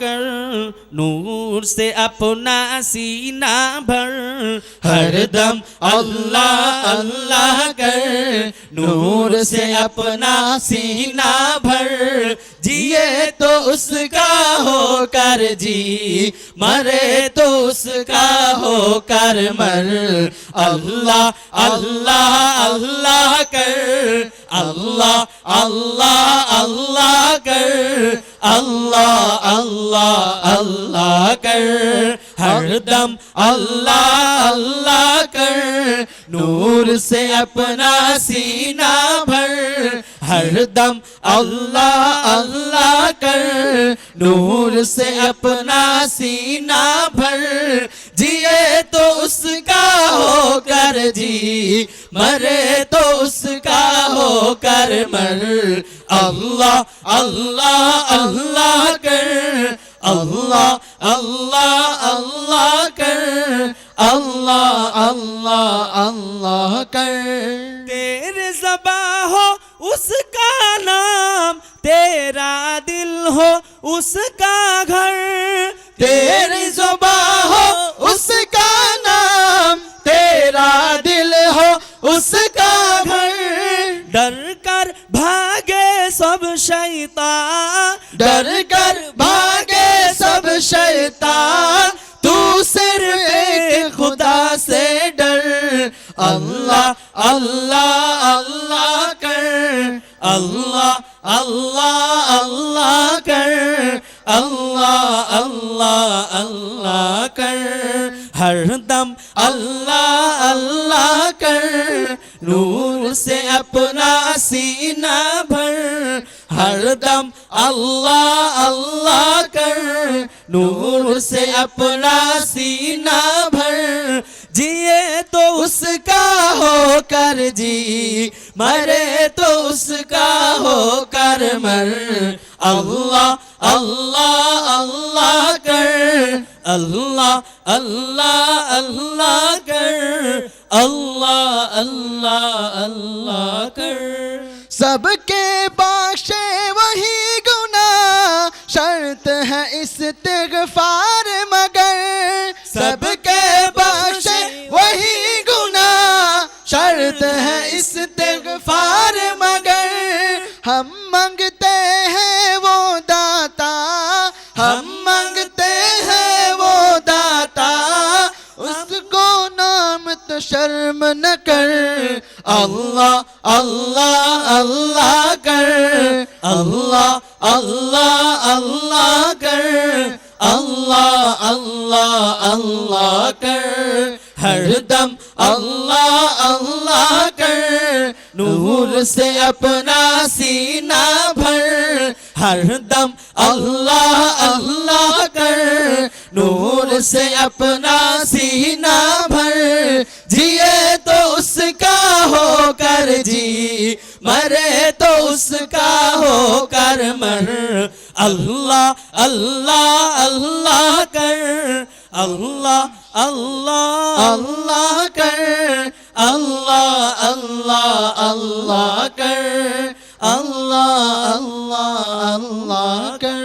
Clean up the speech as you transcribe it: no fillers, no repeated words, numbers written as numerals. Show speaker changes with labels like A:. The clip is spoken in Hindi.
A: कर, नूर से अपना सीना भर। हर दम अल्लाह अल्लाह कर, नूर से अपना सीना भर। जिए तो उसका होकर जी, मरे तो उसका होकर मर। अल्लाह अल्लाह अल्लाह कर, अल्लाह अल्लाह अल्लाह कर, अल्लाह अल्लाह अल्लाह कर। हर दम अल्लाह अल्लाह कर, नूर से अपना सीना भर। हर दम अल्लाह अल्लाह कर, नूर से अपना सीना भर। जिए तो उसका होकर जी, मरे तो उसका होकर मर। अल्लाह अल्लाह अल्लाह कर, अल्लाह अल्लाह अल्लाह कर, अल्लाह अल्लाह अल्लाह कर। तेरे ज़बां हो उसका नाम, तेरा दिल हो उसका घर। तेरी ज़ुबां हो उसका नाम, तेरा दिल हो उसका घर। डर कर भागे सब शैतान, डर कर भागे सब शैतान। तू सिर्फ एक खुदा से डर। अल्लाह अल्लाह अल्लाह कर, अल्लाह अल्लाह अल्लाह कर, अल्लाह अल्लाह अल्लाह कर। हर दम अल्लाह अल्लाह कर, नूर से अपना सीना भर। हर दम अल्लाह अल्लाह कर, नूर से अपना सीना भर। जिए तो उसका होकर जी, मरे तो उसका होकर मर। अल्लाह अल्लाह अल्लाह कर, अल्लाह अल्लाह अल्लाह कर, अल्लाह अल्लाह अल्लाह कर।
B: सबके बाशे वही गुनाह, शर्त है इस्तिग़फ़ार मगर। सबके बाशे वही गुनाह, शर्त है इस्तिग़फ़ार मगर। हम मांगते हैं वो दाता, हम मांगते हैं वो दाता। उसको नाम तो शर्म न कर। अल्लाह अल्लाह अल्लाह कर, अल्लाह अल्लाह अल्लाह कर, अल्लाह अल्लाह अल्लाह कर। हर दम अल्लाह अल्लाह कर, नूर से अपना सीना भर। हर दम अल्लाह अल्लाह कर, नूर से अपना सीना भर। जिए तो उसका होकर जी, मरे तो उसका होकर मर। अल्लाह अल्लाह अल्लाह कर, अल्लाह अल्लाह अल्लाह कर, अल्लाह अल्लाह अल्लाह कर, अल्लाह अल्लाह अल्लाह कर।